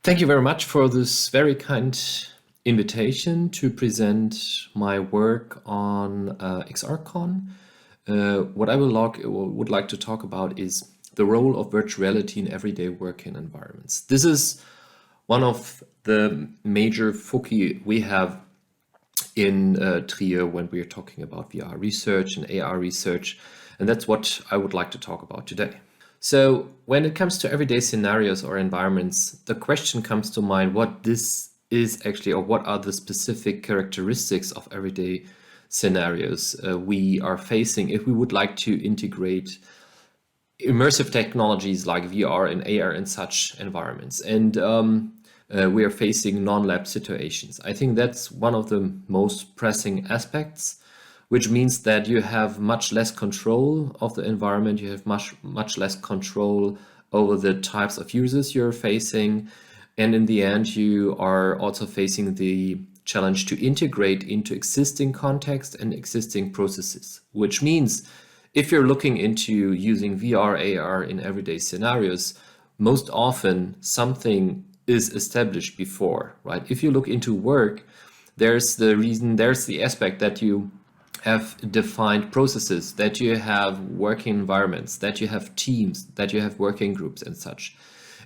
Thank you very much for this very kind invitation to present my work on XRcon. What I would like to talk about is the role of virtual reality in everyday working environments. This is one of the major foci we have in Trier when we are talking about VR research and AR research, and that's what I would like to talk about today. So when it comes to everyday scenarios or environments, the question comes to mind what this is actually, or what are the specific characteristics of everyday scenarios we are facing if we would like to integrate immersive technologies like VR and AR in such environments. And we are facing non-lab situations. I think that's one of the most pressing aspects, which means that you have much less control of the environment. You have much less control over the types of users you're facing. And in the end, you are also facing the challenge to integrate into existing context and existing processes, which means if you're looking into using VR, AR in everyday scenarios, most often something is established before, right? If you look into work, there's the aspect that you have defined processes, that you have working environments, that you have teams, that you have working groups and such.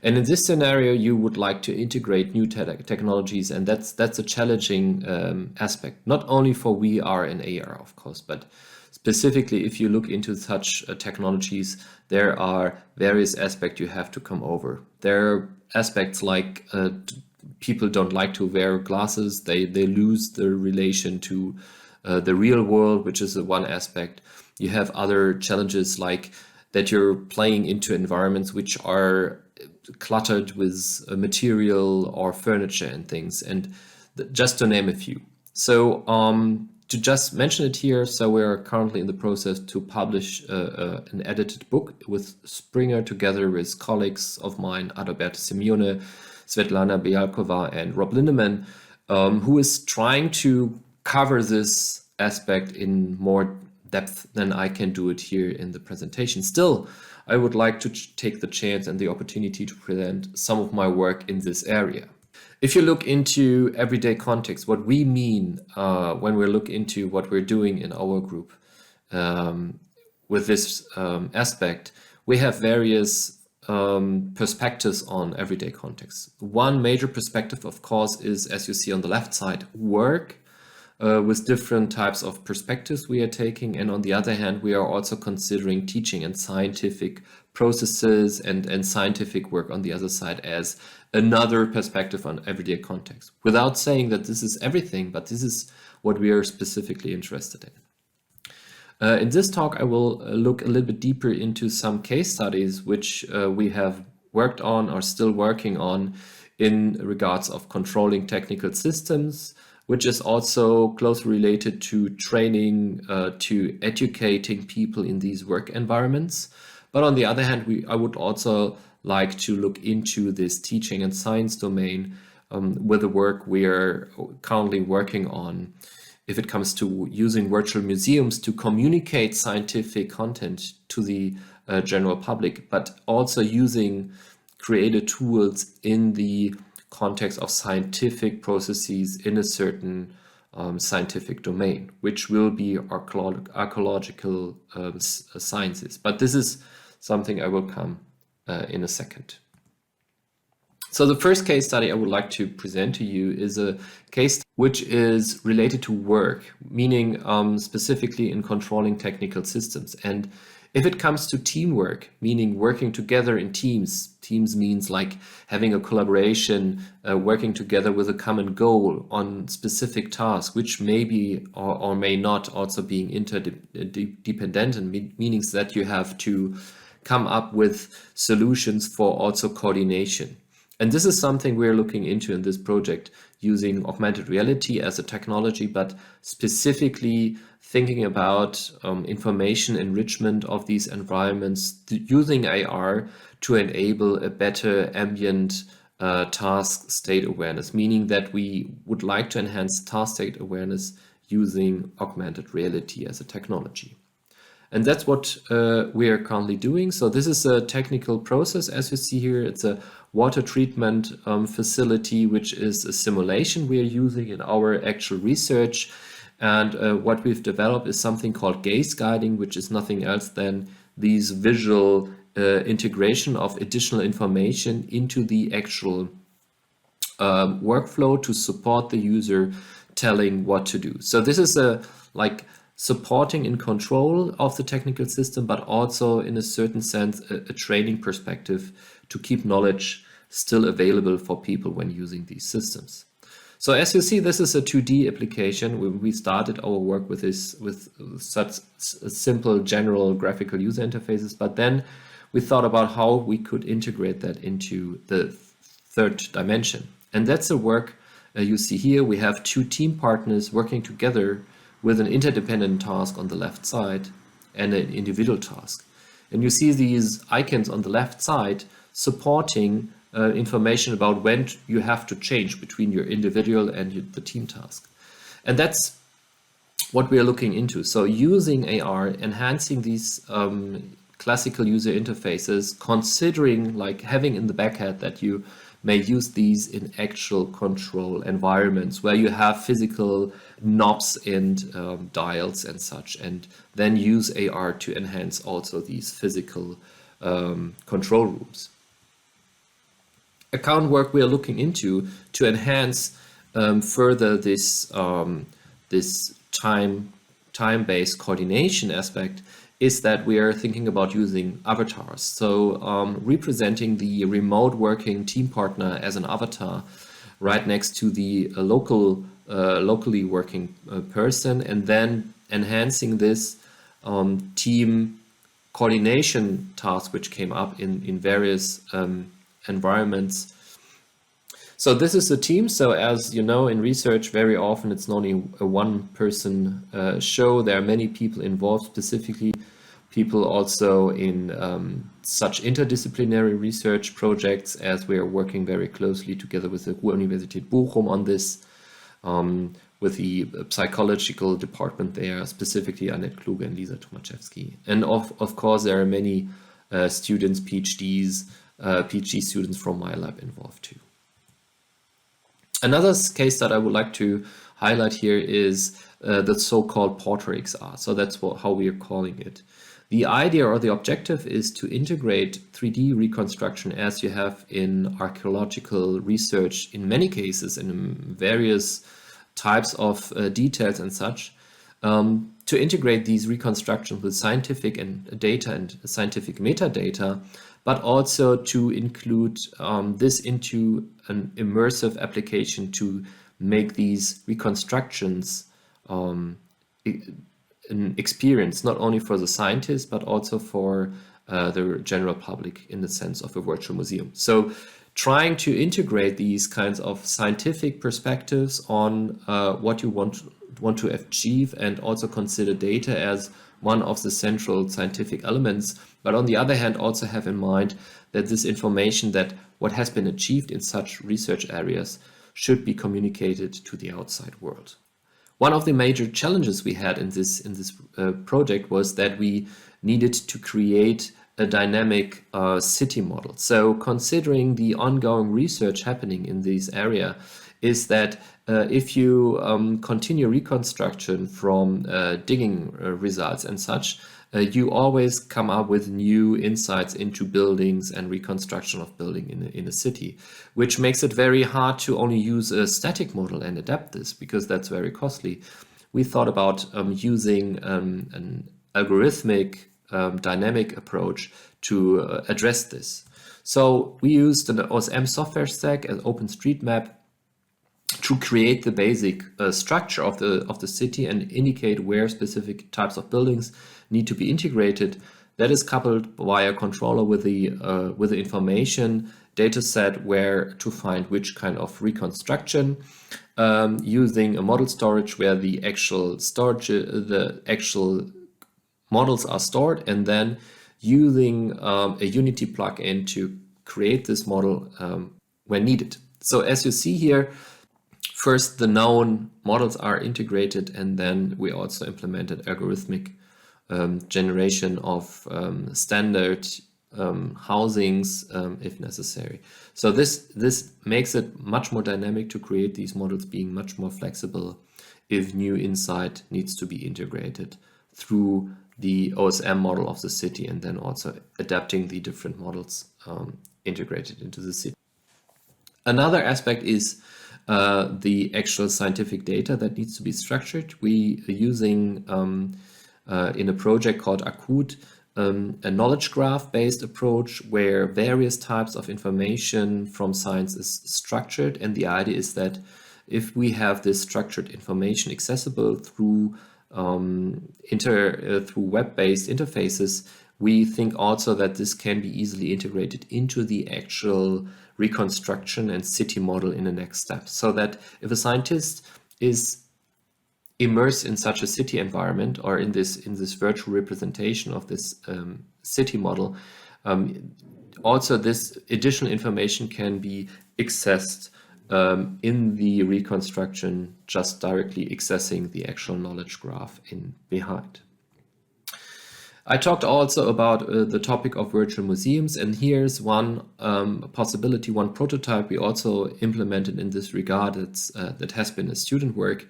And in this scenario, you would like to integrate new technologies, and that's a challenging aspect, not only for VR and AR, of course, but specifically if you look into such technologies, there are various aspects you have to come over. There are aspects like people don't like to wear glasses, they lose the relation to the real world, which is one aspect. You have other challenges like that you're playing into environments which are cluttered with material or furniture and things, and just to name a few. So to just mention it here, so we're currently in the process to publish an edited book with Springer together with colleagues of mine, Adalberto Simeone, Svetlana Bialkova, and Rob Lindemann, who is trying to cover this aspect in more depth than I can do it here in the presentation. Still, I would like to take the chance and the opportunity to present some of my work in this area. If you look into everyday context, what we mean when we look into what we're doing in our group with this aspect, we have various perspectives on everyday context. One major perspective, of course, is, as you see on the left side, work. With different types of perspectives we are taking, and on the other hand we are also considering teaching and scientific processes and scientific work on the other side as another perspective on everyday context, without saying that this is everything, but this is what we are specifically interested in. In this talk I will look a little bit deeper into some case studies which we have worked on or still working on in regards of controlling technical systems, which is also closely related to training, to educating people in these work environments. But on the other hand, I would also like to look into this teaching and science domain with the work we are currently working on if it comes to using virtual museums to communicate scientific content to the general public, but also using creative tools in the context of scientific processes in a certain scientific domain, which will be archaeological sciences. But this is something I will come in a second. So the first case study I would like to present to you is a case which is related to work, meaning specifically in controlling technical systems. And if it comes to teamwork, meaning working together in teams, teams means like having a collaboration, working together with a common goal on specific tasks, which may be or may not also being interdependent, and meanings that you have to come up with solutions for also coordination. And this is something we're looking into in this project, using augmented reality as a technology, but specifically thinking about information enrichment of these environments using AR to enable a better ambient task state awareness, meaning that we would like to enhance task state awareness using augmented reality as a technology. And that's what we are currently doing. So this is a technical process. As you see here, it's a water treatment facility, which is a simulation we are using in our actual research. And what we've developed is something called gaze guiding, which is nothing else than these visual integration of additional information into the actual workflow to support the user telling what to do. So this is a like supporting and control of the technical system, but also in a certain sense a training perspective to keep knowledge still available for people when using these systems. So as you see, this is a 2D application. We started our work with such simple general graphical user interfaces, but then we thought about how we could integrate that into the third dimension. And that's the work you see here. We have two team partners working together with an interdependent task on the left side and an individual task. And you see these icons on the left side supporting information about when you have to change between your individual and the team task. And that's what we are looking into. So using AR, enhancing these classical user interfaces, considering like having in the backend that you may use these in actual control environments where you have physical knobs and dials and such, and then use AR to enhance also these physical control rooms. Account work we are looking into to enhance further this time-based coordination aspect is that we are thinking about using avatars. So representing the remote working team partner as an avatar right next to the locally working person, and then enhancing this team coordination task which came up in various environments. So this is a team. So as you know, in research, very often it's not only a one-person show. There are many people involved, specifically people also in such interdisciplinary research projects, as we are working very closely together with the Ruhr-Universität Bochum on this, with the psychological department there, specifically Annette Kluge and Lisa Tomaszewski. And of course, there are many students, PhD students from my lab involved too. Another case that I would like to highlight here is the so-called Porter XR. So that's how we are calling it. The idea or the objective is to integrate 3D reconstruction as you have in archaeological research in many cases in various types of details and such, to integrate these reconstructions with scientific and data and scientific metadata, but also to include this into an immersive application to make these reconstructions an experience, not only for the scientists, but also for the general public in the sense of a virtual museum. So trying to integrate these kinds of scientific perspectives on what you want to achieve, and also consider data as one of the central scientific elements, but on the other hand also have in mind that this information, that what has been achieved in such research areas, should be communicated to the outside world. One of the major challenges we had in this project was that we needed to create a dynamic city model. So considering the ongoing research happening in this area, is that if you continue reconstruction from digging results and such, you always come up with new insights into buildings and reconstruction of building in a city, which makes it very hard to only use a static model and adapt this, because that's very costly. We thought about using an algorithmic dynamic approach to address this. So we used an OSM software stack as OpenStreetMap to create the basic structure of the city and indicate where specific types of buildings need to be integrated. That is coupled via controller with the information data set where to find which kind of reconstruction, using a model storage where the actual models are stored, and then using a Unity plugin to create this model when needed. So as you see here, first the known models are integrated, and then we also implemented algorithmic generation of standard housings if necessary. So this makes it much more dynamic to create these models, being much more flexible if new insight needs to be integrated through the OSM model of the city, and then also adapting the different models integrated into the city. Another aspect is the actual scientific data that needs to be structured. We are using in a project called Akut a knowledge graph based approach where various types of information from science is structured, and the idea is that if we have this structured information accessible through through web-based interfaces, we think also that this can be easily integrated into the actual reconstruction and city model in the next step. So that if a scientist is immersed in such a city environment, or in this virtual representation of this city model, also this additional information can be accessed in the reconstruction, just directly accessing the actual knowledge graph in behind. I talked also about the topic of virtual museums, and here's one possibility, one prototype we also implemented in this regard that has been a student work.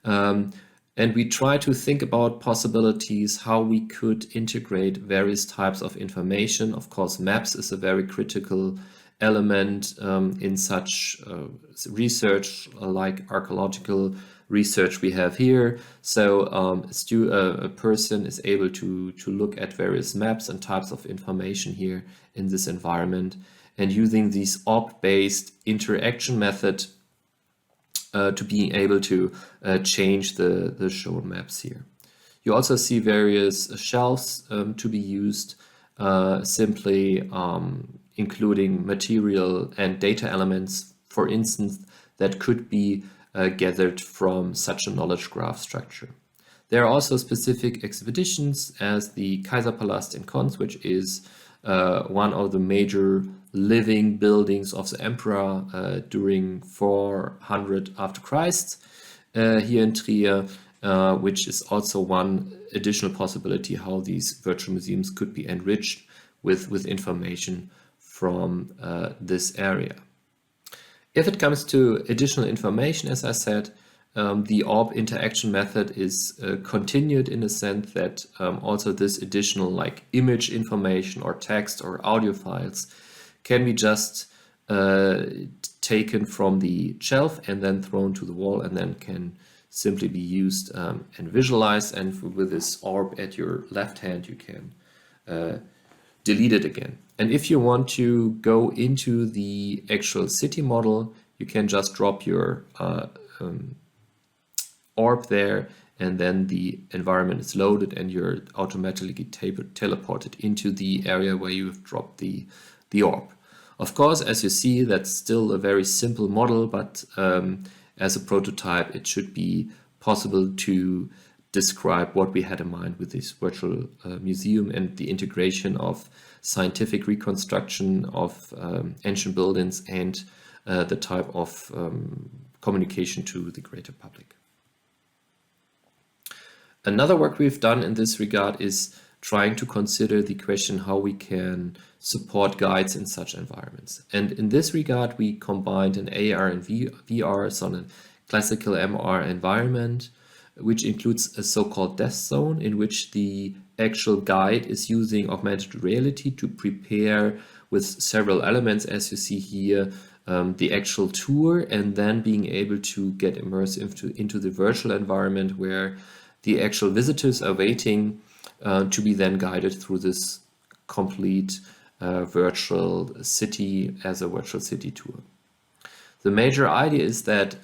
And we try to think about possibilities, how we could integrate various types of information. Of course, maps is a very critical element in such research like archaeological research we have here. So a person is able to look at various maps and types of information here in this environment, and using this OP-based interaction method to being able to change the shown maps here. You also see various shelves to be used, simply including material and data elements, for instance, that could be gathered from such a knowledge graph structure. There are also specific expeditions as the Kaiserpalast in Konz, which is one of the major living buildings of the emperor during 400 after Christ here in Trier, which is also one additional possibility how these virtual museums could be enriched with information from this area. If it comes to additional information, as I said, the ORB interaction method is continued in the sense that also this additional like image information or text or audio files can be just taken from the shelf and then thrown to the wall, and then can simply be used and visualized. And with this orb at your left hand, you can delete it again. And if you want to go into the actual city model, you can just drop your orb there, and then the environment is loaded and you're automatically teleported into the area where you have dropped the orb. Of course, as you see, that's still a very simple model, but as a prototype, it should be possible to describe what we had in mind with this virtual museum and the integration of scientific reconstruction of ancient buildings and the type of communication to the greater public. Another work we've done in this regard is trying to consider the question how we can support guides in such environments. And in this regard, we combined an AR and VR, so a classical MR environment, which includes a so-called death zone in which the actual guide is using augmented reality to prepare with several elements, as you see here, the actual tour, and then being able to get immersed into the virtual environment where the actual visitors are waiting to be then guided through this complete virtual city as a virtual city tour. The major idea is that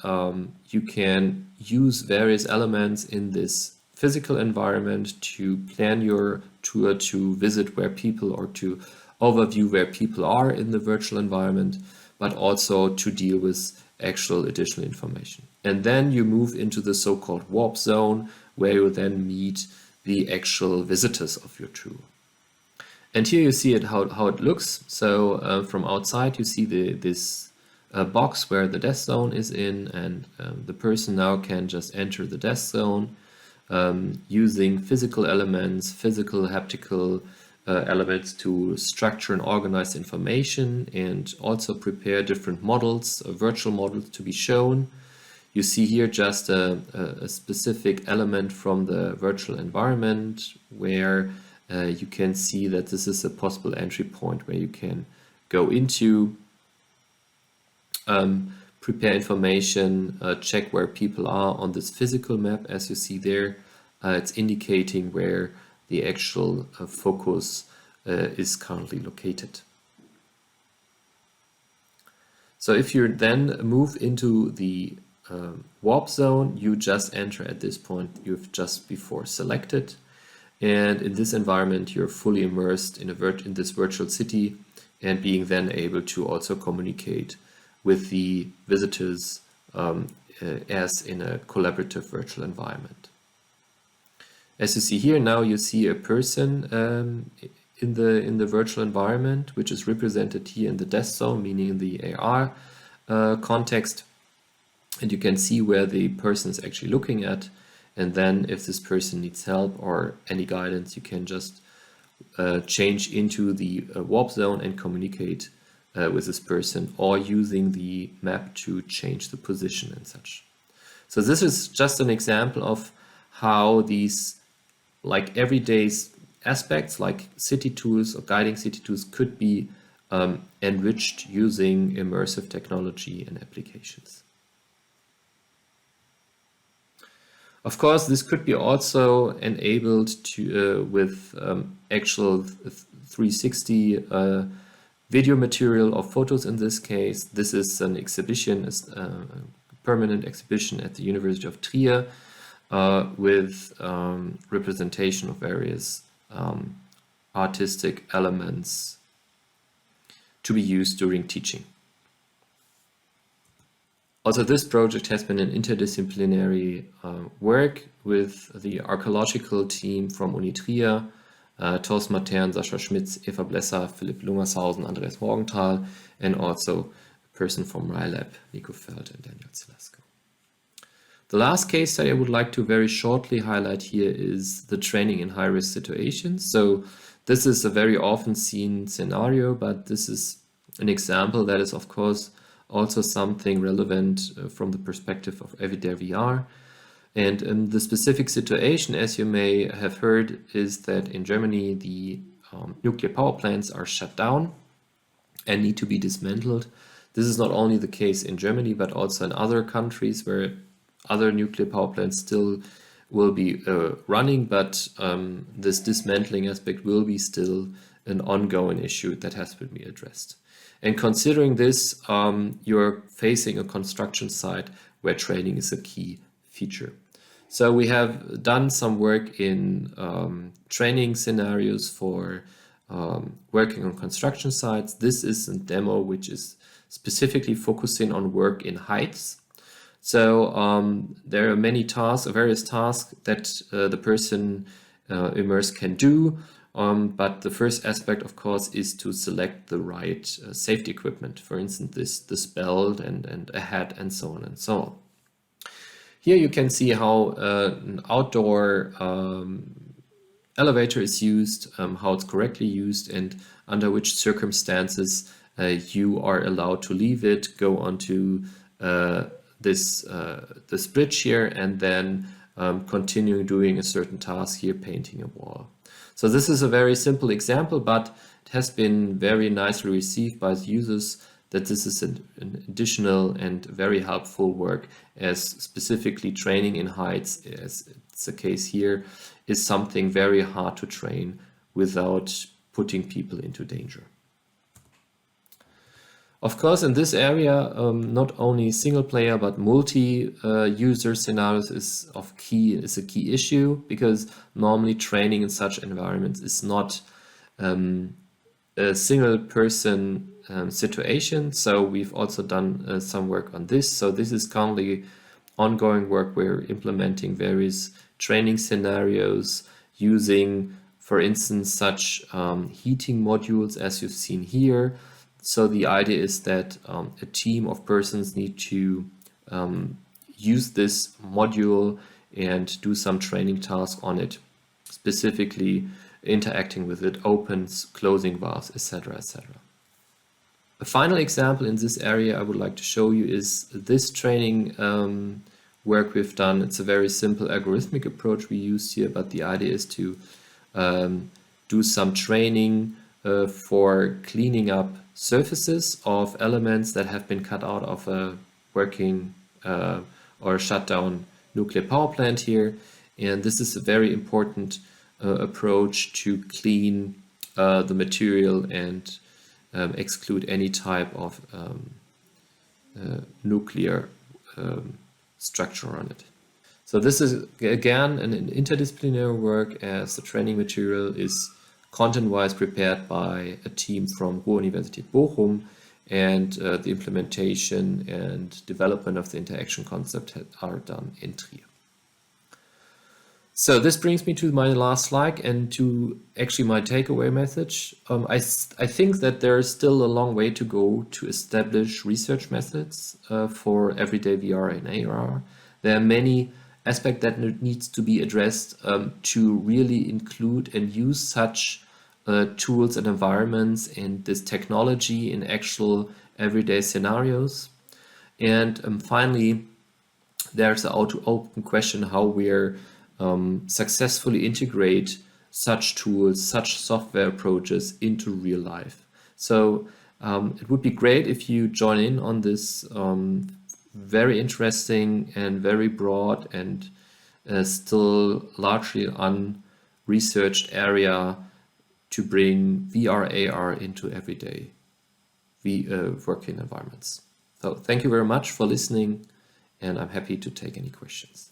you can use various elements in this physical environment to plan your tour, to visit where people, or to overview where people are in the virtual environment, but also to deal with actual additional information. And then you move into the so-called warp zone, where you then meet the actual visitors of your tour. And here you see it how it looks. So from outside you see this box where the death zone is in, and the person now can just enter the death zone, using physical elements, physical haptical elements to structure and organize information, and also prepare different models, virtual models to be shown. You see here just a specific element from the virtual environment where you can see that this is a possible entry point where you can go into, prepare information, check where people are on this physical map. As you see there, it's indicating where the actual focus is currently located. So if you then move into the warp zone, you just enter at this point you've just before selected, and in this environment you're fully immersed in this virtual city, and being then able to also communicate with the visitors as in a collaborative virtual environment. As you see here, now you see a person in the virtual environment, which is represented here in the desk zone, meaning in the AR context. And you can see where the person is actually looking at. And then if this person needs help or any guidance, you can just change into the warp zone and communicate with this person, or using the map to change the position and such. So this is just an example of how these like everyday aspects like city tools or guiding city tools could be enriched using immersive technology and applications. Of course, this could be also enabled to with actual 360 video material or photos. In this case, this is an exhibition, a permanent exhibition at the University of Trier with representation of various artistic elements to be used during teaching. Also, this project has been an interdisciplinary work with the archaeological team from Uni Trier, Thorsten Matern, Sascha Schmitz, Eva Blesser, Philipp Lungershausen, Andreas Morgenthal, and also a person from RILAB, Nico Feld and Daniel Zelasko. The last case study I would like to very shortly highlight here is the training in high-risk situations. So this is a very often seen scenario, but this is an example that is, of course, also something relevant from the perspective of everyday VR. And the specific situation, as you may have heard, is that in Germany the nuclear power plants are shut down and need to be dismantled. This is not only the case in Germany, but also in other countries where other nuclear power plants still will be running, but this dismantling aspect will be still an ongoing issue that has to be addressed. And considering this, you're facing a construction site where training is a key feature. So we have done some work in training scenarios for working on construction sites. This is a demo which is specifically focusing on work in heights. So there are many tasks, various tasks that the person immersed can do. But the first aspect, of course, is to select the right safety equipment. For instance, this belt and a hat and so on and so on. Here you can see how an outdoor elevator is used, how it's correctly used, and under which circumstances you are allowed to leave it, go onto this bridge here, and then continue doing a certain task here, painting a wall. So this is a very simple example, but it has been very nicely received by the users that this is an additional and very helpful work, as specifically training in heights, as it's the case here, is something very hard to train without putting people into danger. Of course, in this area, not only single player but multi-user scenarios is a key issue, because normally training in such environments is not a single person situation. So we've also done some work on this. So this is currently ongoing work. We're implementing various training scenarios using, for instance, such heating modules as you've seen here. So the idea is that a team of persons need to use this module and do some training task on it, specifically interacting with it, opens, closing valves, etc., etc. A final example in this area I would like to show you is this training work we've done. It's a very simple algorithmic approach we use here, but the idea is to do some training for cleaning up surfaces of elements that have been cut out of a working or shut down nuclear power plant here. And this is a very important approach to clean the material and exclude any type of nuclear structure on it. So this is again an interdisciplinary work, as the training material is content-wise prepared by a team from Ruhr-Universität Bochum, and the implementation and development of the interaction concept are done in Trier. So this brings me to my last slide and to actually my takeaway message. I think that there is still a long way to go to establish research methods for everyday VR and AR. There are many aspects that needs to be addressed to really include and use such tools and environments and this technology in actual everyday scenarios. And finally, there's an open question how we're successfully integrate such tools, such software approaches into real life. So it would be great if you join in on this very interesting and very broad and still largely unresearched area to bring VR, AR into everyday working environments. So thank you very much for listening, and I'm happy to take any questions.